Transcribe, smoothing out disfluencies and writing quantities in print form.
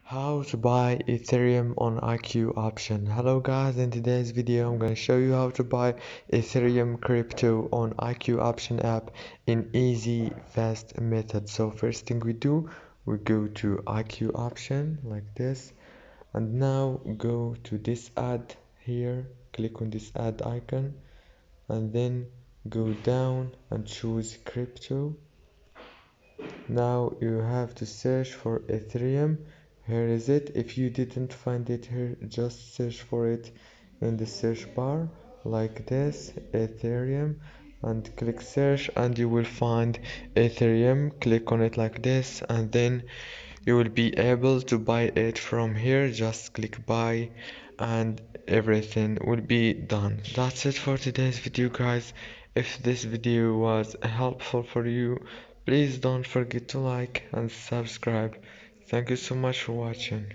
How to buy Ethereum on IQ option. Hello guys, in today's video I'm going to show you how to buy Ethereum crypto on IQ option app in easy fast method. So first thing we do, we go to IQ option like this, and now go to this ad here, click on this ad icon, and then go down and choose crypto. Now you have to search for Ethereum. Here is it. If you didn't find it here, just search for it in the search bar like this, Ethereum, and click search, and you will find Ethereum. Click on it like this, and then you will be able to buy it from here. Just click buy and everything will be done. That's it for today's video, guys. If this video was helpful for you, please don't forget to like and subscribe. Thank you so much for watching.